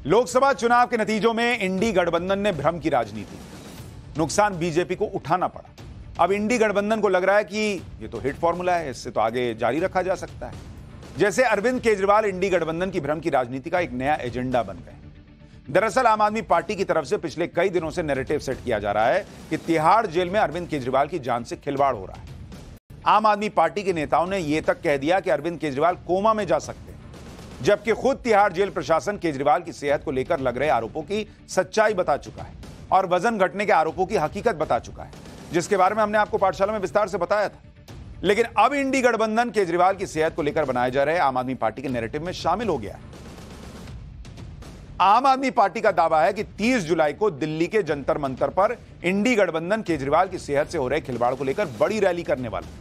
लोकसभा चुनाव के नतीजों में इंडी गठबंधन ने भ्रम की राजनीति, नुकसान बीजेपी को उठाना पड़ा। अब इंडी गठबंधन को लग रहा है कि ये तो हिट फॉर्मूला है, इससे तो आगे जारी रखा जा सकता है। जैसे अरविंद केजरीवाल इंडी गठबंधन की भ्रम की राजनीति का एक नया एजेंडा बन गए। दरअसल आम आदमी पार्टी की तरफ से पिछले कई दिनों से नैरेटिव सेट किया जा रहा है कि तिहाड़ जेल में अरविंद केजरीवाल की जान से खिलवाड़ हो रहा है। आम आदमी पार्टी के नेताओं ने यह तक कह दिया कि अरविंद केजरीवाल कोमा में जा सकते हैं, जबकि खुद तिहाड़ जेल प्रशासन केजरीवाल की सेहत को लेकर लग रहे आरोपों की सच्चाई बता चुका है और वजन घटने के आरोपों की हकीकत बता चुका है, जिसके बारे में हमने आपको पाठशाला में विस्तार से बताया था। लेकिन अब इंडी गठबंधन केजरीवाल की सेहत को लेकर बनाए जा रहे आम आदमी पार्टी के नैरेटिव में शामिल हो गया है। आम आदमी पार्टी का दावा है कि 30 जुलाई को दिल्ली के जंतर मंतर पर इंडी गठबंधन केजरीवाल की सेहत से हो रहे खिलवाड़ को लेकर बड़ी रैली करने वाला है।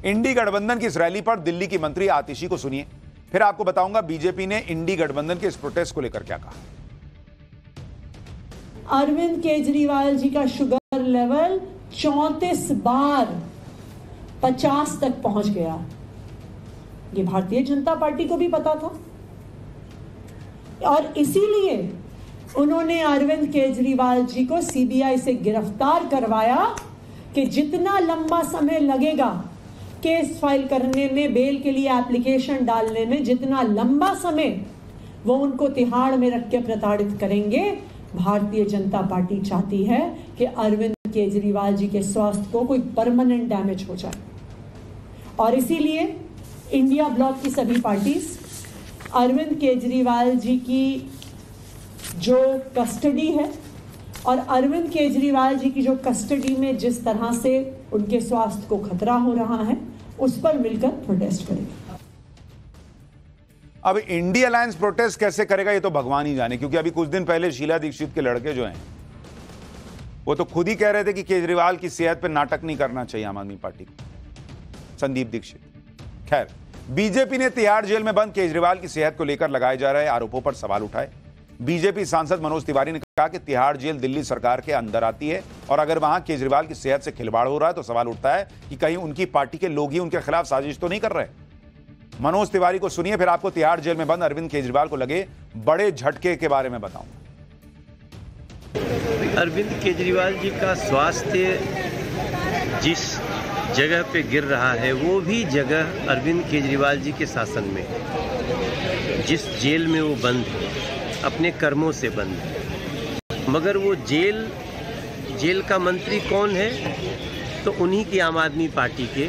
इंडी गठबंधन की इस रैली पर दिल्ली की मंत्री आतिशी को सुनिए, फिर आपको बताऊंगा बीजेपी ने इंडी गठबंधन के इस प्रोटेस्ट को लेकर क्या कहा। अरविंद केजरीवाल जी का शुगर लेवल 34 बार 50 तक पहुंच गया। ये भारतीय जनता पार्टी को भी पता था और इसीलिए उन्होंने अरविंद केजरीवाल जी को सीबीआई से गिरफ्तार करवाया कि जितना लंबा समय लगेगा केस फाइल करने में, बेल के लिए एप्लीकेशन डालने में, जितना लंबा समय वो उनको तिहाड़ में रख के प्रताड़ित करेंगे, भारतीय जनता पार्टी चाहती है कि अरविंद केजरीवाल जी के स्वास्थ्य को कोई परमानेंट डैमेज हो जाए। और इसीलिए इंडिया ब्लॉक की सभी पार्टीज अरविंद केजरीवाल जी की जो कस्टडी है और अरविंद केजरीवाल जी की जो कस्टडी में जिस तरह से उनके स्वास्थ्य को खतरा हो रहा है, उस पर मिलकर प्रोटेस्ट करेंगे। अब इंडी अलायंस प्रोटेस्ट कैसे करेगा ये तो भगवान ही जाने, क्योंकि अभी कुछ दिन पहले शीला दीक्षित के लड़के जो हैं वो तो खुद ही कह रहे थे कि केजरीवाल की सेहत पर नाटक नहीं करना चाहिए आम आदमी पार्टी को, संदीप दीक्षित। खैर, बीजेपी ने तिहाड़ जेल में बंद केजरीवाल की सेहत को लेकर लगाए जा रहे आरोपों पर सवाल उठाए। बीजेपी सांसद मनोज तिवारी ने कहा कि तिहाड़ जेल दिल्ली सरकार के अंदर आती है और अगर वहां केजरीवाल की सेहत से खिलवाड़ हो रहा है तो सवाल उठता है कि कहीं उनकी पार्टी के लोग ही उनके खिलाफ साजिश तो नहीं कर रहे। मनोज तिवारी को सुनिए, फिर आपको तिहाड़ जेल में बंद अरविंद केजरीवाल को लगे बड़े झटके के बारे में बताऊंगा। अरविंद केजरीवाल जी का स्वास्थ्य जिस जगह पे गिर रहा है वो भी जगह अरविंद केजरीवाल जी के शासन में, जिस जेल में वो बंद है, अपने कर्मों से बंद है। मगर वो जेल का मंत्री कौन है? तो उन्हीं की आम आदमी पार्टी के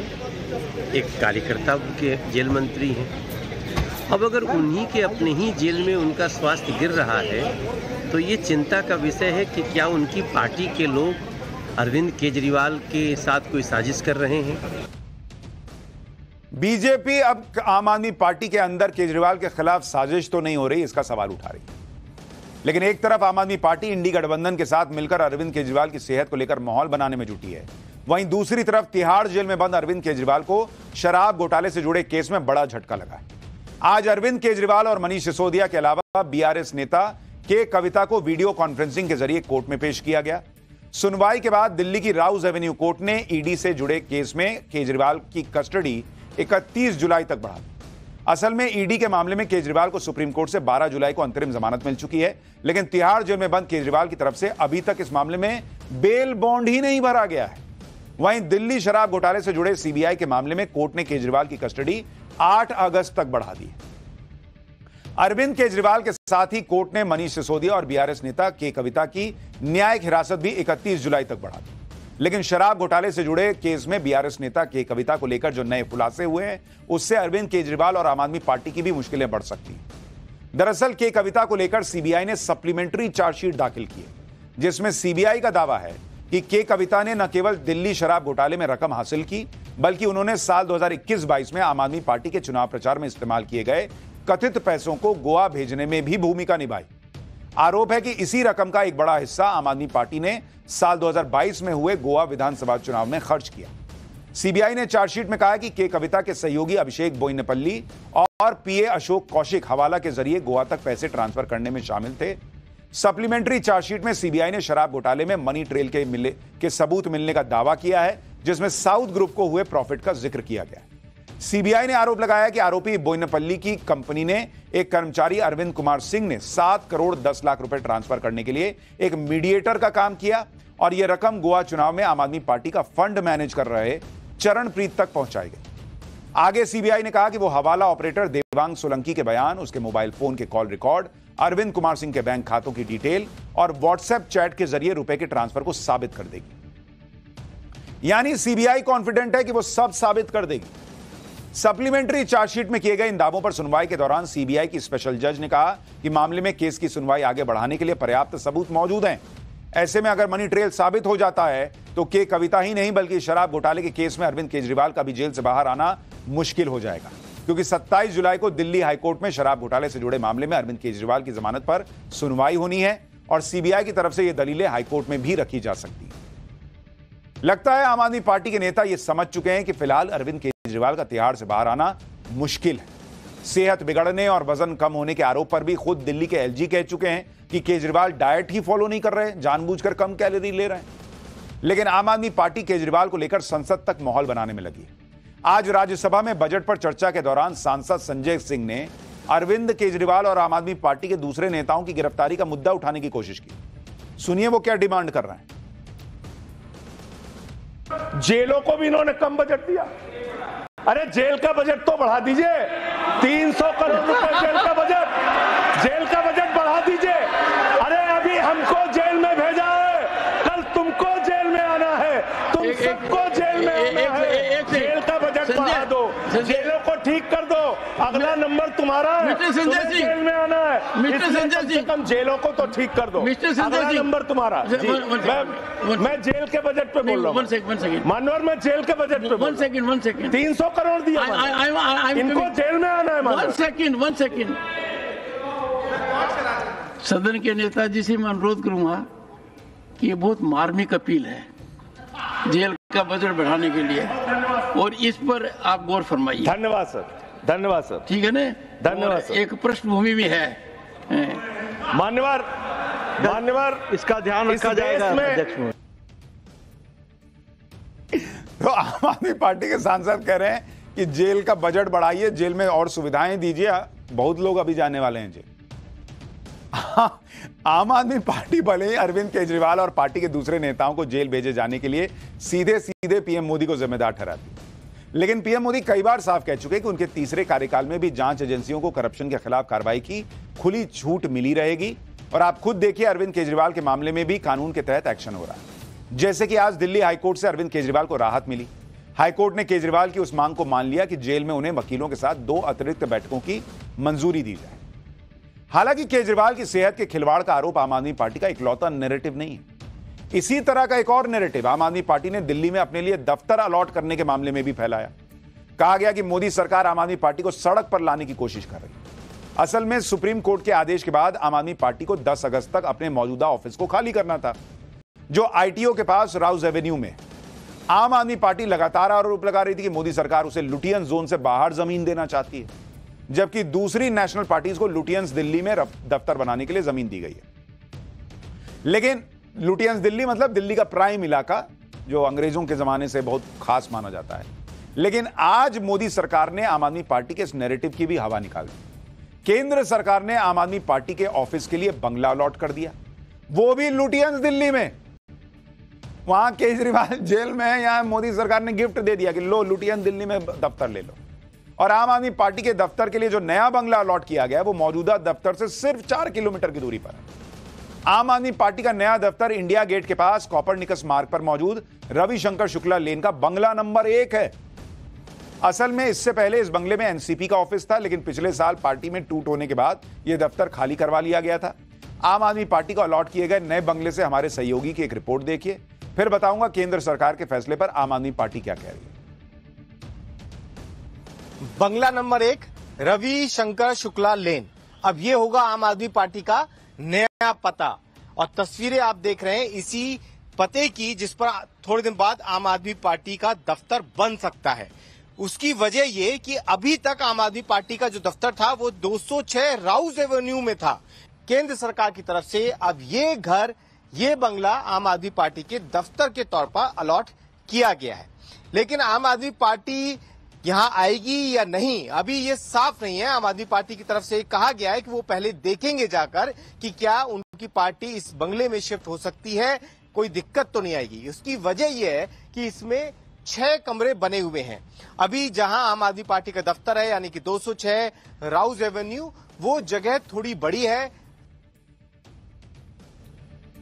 एक कार्यकर्ता के जेल मंत्री हैं। अब अगर उन्हीं के अपने ही जेल में उनका स्वास्थ्य गिर रहा है तो ये चिंता का विषय है कि क्या उनकी पार्टी के लोग अरविंद केजरीवाल के साथ कोई साजिश कर रहे हैं। बीजेपी अब आम आदमी पार्टी के अंदर केजरीवाल के खिलाफ साजिश तो नहीं हो रही, इसका सवाल उठा रही है। लेकिन एक तरफ आम आदमी पार्टी इंडी गठबंधन के साथ मिलकर अरविंद केजरीवाल की सेहत को लेकर माहौल बनाने में जुटी है, वहीं दूसरी तरफ तिहाड़ जेल में बंद अरविंद केजरीवाल को शराब घोटाले से जुड़े केस में बड़ा झटका लगा है। आज अरविंद केजरीवाल और मनीष सिसोदिया के अलावा बीआरएस नेता के कविता को वीडियो कॉन्फ्रेंसिंग के जरिए कोर्ट में पेश किया गया। सुनवाई के बाद दिल्ली की राउज एवेन्यू कोर्ट ने ईडी से जुड़े केस में केजरीवाल की कस्टडी 31 जुलाई तक बढ़ा दी। असल में ईडी के मामले में केजरीवाल को सुप्रीम कोर्ट से 12 जुलाई को अंतरिम जमानत मिल चुकी है, लेकिन तिहाड़ जेल में बंद केजरीवाल की तरफ से अभी तक इस मामले में बेल बॉन्ड ही नहीं भरा गया है। वहीं दिल्ली शराब घोटाले से जुड़े सीबीआई के मामले में कोर्ट ने केजरीवाल की कस्टडी 8 अगस्त तक बढ़ा दी है। अरविंद केजरीवाल के साथ ही कोर्ट ने मनीष सिसोदिया और बीआरएस नेता के कविता की न्यायिक हिरासत भी 31 जुलाई तक बढ़ा दी। लेकिन शराब घोटाले से जुड़े केस में बीआरएस नेता के कविता को लेकर जो नए खुलासे हुए हैं, उससे अरविंद केजरीवाल और आम आदमी पार्टी की भी मुश्किलें बढ़ सकती हैं। दरअसल के कविता को लेकर सीबीआई ने सप्लीमेंट्री चार्जशीट दाखिल की है, जिसमें सीबीआई का दावा है कि के कविता ने न केवल दिल्ली शराब घोटाले में रकम हासिल की, बल्कि उन्होंने साल 2021-22 में आम आदमी पार्टी के चुनाव प्रचार में इस्तेमाल किए गए कथित पैसों को गोवा भेजने में भी भूमिका निभाई। आरोप है कि इसी रकम का एक बड़ा हिस्सा आम आदमी पार्टी ने साल 2022 में हुए गोवा विधानसभा चुनाव में खर्च किया। सीबीआई ने चार्जशीट में कहा कि के कविता के सहयोगी अभिषेक बोइनपल्ली और पीए अशोक कौशिक हवाला के जरिए गोवा तक पैसे ट्रांसफर करने में शामिल थे। सप्लीमेंट्री चार्जशीट में सीबीआई ने शराब घोटाले में मनी ट्रेल के सबूत मिलने का दावा किया है, जिसमें साउथ ग्रुप को हुए प्रॉफिट का जिक्र किया गया। सीबीआई ने आरोप लगाया कि आरोपी बोयनपल्ली की कंपनी ने एक कर्मचारी अरविंद कुमार सिंह ने 7 करोड़ 10 लाख रुपए ट्रांसफर करने के लिए एक मीडिएटर का काम किया और यह रकम गोवा चुनाव में आम आदमी पार्टी का फंड मैनेज कर रहे चरणप्रीत तक पहुंचाई गई। आगे सीबीआई ने कहा कि वो हवाला ऑपरेटर देवांग सोलंकी के बयान, उसके मोबाइल फोन के कॉल रिकॉर्ड, अरविंद कुमार सिंह के बैंक खातों की डिटेल और व्हाट्सएप चैट के जरिए रुपए के ट्रांसफर को साबित कर देगी। यानी सीबीआई कॉन्फिडेंट है कि वो सब साबित कर देगी। सप्लीमेंट्री चार्जशीट में किए गए इन दावों पर सुनवाई के दौरान सीबीआई की स्पेशल जज ने कहा कि मामले में केस की सुनवाई आगे बढ़ाने के लिए पर्याप्त सबूत मौजूद हैं। ऐसे में अगर मनी ट्रेल साबित हो जाता है तो के कविता ही नहीं बल्कि शराब घोटाले के केस में अरविंद केजरीवाल का भी जेल से बाहर आना मुश्किल हो जाएगा, क्योंकि 27 जुलाई को दिल्ली हाईकोर्ट में शराब घोटाले से जुड़े मामले में अरविंद केजरीवाल की जमानत पर सुनवाई होनी है और सीबीआई की तरफ से यह दलीलें हाईकोर्ट में भी रखी जा सकती है। लगता है आम आदमी पार्टी के नेता यह समझ चुके हैं कि फिलहाल अरविंद केजरीवाल का तिहाड़ से बाहर आना मुश्किल है। सेहत बिगड़ने और वजन कम होने के आरोप पर भी खुद दिल्ली के एलजी कह चुके हैं कि केजरीवाल डाइट ही फॉलो नहीं कर रहे, जानबूझकर कम कैलोरी ले रहे हैं। लेकिन आम आदमी पार्टी केजरीवाल को लेकर संसद तक माहौल बनाने में लगी है। आज राज्यसभा में बजट पर चर्चा के दौरान सांसद संजय सिंह ने अरविंद केजरीवाल और आम आदमी पार्टी के दूसरे नेताओं की गिरफ्तारी का मुद्दा उठाने की कोशिश की। सुनिए वो क्या डिमांड कर रहे हैं। जेलों को भी इन्होंने कम बजट दिया। अरे जेल का बजट तो बढ़ा दीजिए, 300 करोड़ रुपए जेल का बजट बढ़ा दीजिए। अरे अभी हमको जेल में भेजा है, कल तुमको जेल में आना है, तुम सबको जेल में आना है। जेल का बजट बढ़ा दो, जेलों को ठीक कर दो, अगला नंबर तुम्हारा है, तुम्हें जेल में आना है, कम से कम जेलों को तो ठीक कर दो, अगला नंबर तुम्हारा। मैं जेल के बजट पे बोल रहा हूँ मानवर, मैं जेल के बजट पे बोल रहा हूँ। 300 करोड़ दिया, इनको जेल में आना है। वन सेकंड सदन के नेताजी से मैं अनुरोध करूंगा कि ये बहुत मार्मिक अपील है जेल का बजट बढ़ाने के लिए, और इस पर आप गौर फरमाइए। धन्यवाद सर, धन्यवाद सर। ठीक है ना, धन्यवाद सर। एक पृष्ठभूमि भी है मान्यवर, इसका ध्यान रखा जाएगा। तो आम आदमी पार्टी के सांसद कह रहे हैं कि जेल का बजट बढ़ाइए, जेल में और सुविधाएं दीजिए, बहुत लोग अभी जाने वाले हैं जेल। आम आदमी पार्टी भले ही अरविंद केजरीवाल और पार्टी के दूसरे नेताओं को जेल भेजे जाने के लिए सीधे सीधे पीएम मोदी को जिम्मेदार ठहराती, लेकिन पीएम मोदी कई बार साफ कह चुके कि उनके तीसरे कार्यकाल में भी जांच एजेंसियों को करप्शन के खिलाफ कार्रवाई की खुली छूट मिली रहेगी। और आप खुद देखिए, अरविंद केजरीवाल के मामले में भी कानून के तहत एक्शन हो रहा है। जैसे कि आज दिल्ली हाईकोर्ट से अरविंद केजरीवाल को राहत मिली। हाईकोर्ट ने केजरीवाल की उस मांग को मान लिया कि जेल में उन्हें वकीलों के साथ 2 अतिरिक्त बैठकों की मंजूरी दी जाए। हालांकि केजरीवाल की सेहत के खिलवाड़ का आरोप आम आदमी पार्टी का इकलौता नैरेटिव नहीं है। इसी तरह का एक और नैरेटिव आम आदमी पार्टी ने दिल्ली में अपने लिए दफ्तर अलॉट करने के मामले में भी फैलाया। कहा गया कि मोदी सरकार आम आदमी पार्टी को सड़क पर लाने की कोशिश कर रही है। असल में सुप्रीम कोर्ट के आदेश के बाद आम आदमी पार्टी को 10 अगस्त तक अपने मौजूदा ऑफिस को खाली करना था, जो आईटीओ के पास राउज एवेन्यू में। आम आदमी पार्टी लगातार आरोप लगा रही थी कि मोदी सरकार उसे लुटियंस जोन से बाहर जमीन देना चाहती है, जबकि दूसरी नेशनल पार्टीज को लुटियंस दिल्ली में दफ्तर बनाने के लिए जमीन दी गई है। लेकिन लुटियंस दिल्ली मतलब दिल्ली का प्राइम इलाका, जो अंग्रेजों के जमाने से बहुत खास माना जाता है। लेकिन आज मोदी सरकार ने आम आदमी पार्टी के इस नैरेटिव की भी हवा निकाल दी। केंद्र सरकार ने आम आदमी पार्टी के ऑफिस के लिए बंगला अलॉट कर दिया, वो भी लुटियंस दिल्ली में। वहां केजरीवाल जेल में है, यहां मोदी सरकार ने गिफ्ट दे दिया कि लो लुटियंस दिल्ली में दफ्तर ले लो। और आम आदमी पार्टी के दफ्तर के लिए जो नया बंगला अलॉट किया गया है वो मौजूदा दफ्तर से सिर्फ 4 किलोमीटर की दूरी पर है। आम आदमी पार्टी का नया दफ्तर इंडिया गेट के पास कॉपरनिकस मार्ग पर मौजूद रविशंकर शुक्ला लेन का बंगला नंबर 1 है। असल में इससे पहले इस बंगले में एनसीपी का ऑफिस था, लेकिन पिछले साल पार्टी में टूट होने के बाद यह दफ्तर खाली करवा लिया गया था। आम आदमी पार्टी को अलॉट किए गए नए बंगले से हमारे सहयोगी की एक रिपोर्ट देखिए, फिर बताऊंगा केंद्र सरकार के फैसले पर आम आदमी पार्टी क्या कह रही है। बंगला नंबर 1 रविशंकर शुक्ला लेन, अब ये होगा आम आदमी पार्टी का नया पता। और तस्वीरें आप देख रहे हैं इसी पते की, जिस पर थोड़े दिन बाद आम आदमी पार्टी का दफ्तर बन सकता है। उसकी वजह ये कि अभी तक आम आदमी पार्टी का जो दफ्तर था वो 206 राउज एवेन्यू में था। केंद्र सरकार की तरफ से अब ये घर, ये बंगला आम आदमी पार्टी के दफ्तर के तौर पर अलॉट किया गया है। लेकिन आम आदमी पार्टी यहां आएगी या नहीं, अभी ये साफ नहीं है। आम आदमी पार्टी की तरफ से कहा गया है कि वो पहले देखेंगे जाकर कि क्या उनकी पार्टी इस बंगले में शिफ्ट हो सकती है, कोई दिक्कत तो नहीं आएगी। उसकी वजह यह है कि इसमें 6 कमरे बने हुए हैं। अभी जहां आम आदमी पार्टी का दफ्तर है यानी कि 206 राउज एवेन्यू, वो जगह थोड़ी बड़ी है।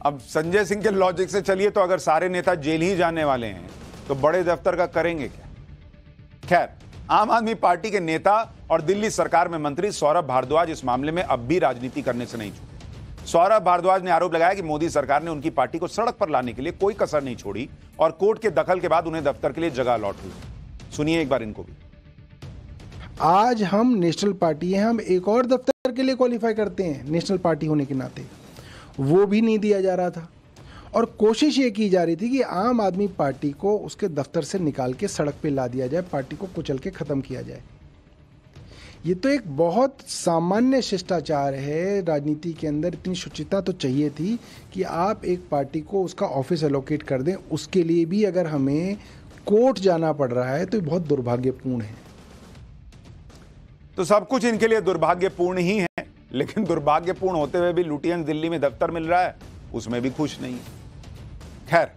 अब संजय सिंह के लॉजिक से चलिए तो अगर सारे नेता जेल ही जाने वाले हैं तो बड़े दफ्तर का करेंगे क्या? खैर, आम आदमी पार्टी के नेता और दिल्ली सरकार में मंत्री सौरभ भारद्वाज इस मामले में अब भी राजनीति करने से नहीं चूके। सौरभ भारद्वाज ने आरोप लगाया कि मोदी सरकार ने उनकी पार्टी को सड़क पर लाने के लिए कोई कसर नहीं छोड़ी और कोर्ट के दखल के बाद उन्हें दफ्तर के लिए जगह अलॉट हुई। सुनिए एक बार इनको भी। आज हम नेशनल पार्टी हैं, हम एक और दफ्तर के लिए क्वालिफाई करते हैं नेशनल पार्टी होने के नाते, वो भी नहीं दिया जा रहा था और कोशिश ये की जा रही थी कि आम आदमी पार्टी को उसके दफ्तर से निकाल के सड़क पे ला दिया जाए, पार्टी को कुचल के ख़त्म किया जाए। ये तो एक बहुत सामान्य शिष्टाचार है राजनीति के अंदर। इतनी शुचिता तो चाहिए थी कि आप एक पार्टी को उसका ऑफिस एलोकेट कर दें, उसके लिए भी अगर हमें कोर्ट जाना पड़ रहा है तो ये बहुत दुर्भाग्यपूर्ण है। तो सब कुछ इनके लिए दुर्भाग्यपूर्ण ही है, लेकिन दुर्भाग्यपूर्ण होते हुए भी लुटियंस दिल्ली में दफ्तर मिल रहा है, उसमें भी खुश नहीं है। खैर,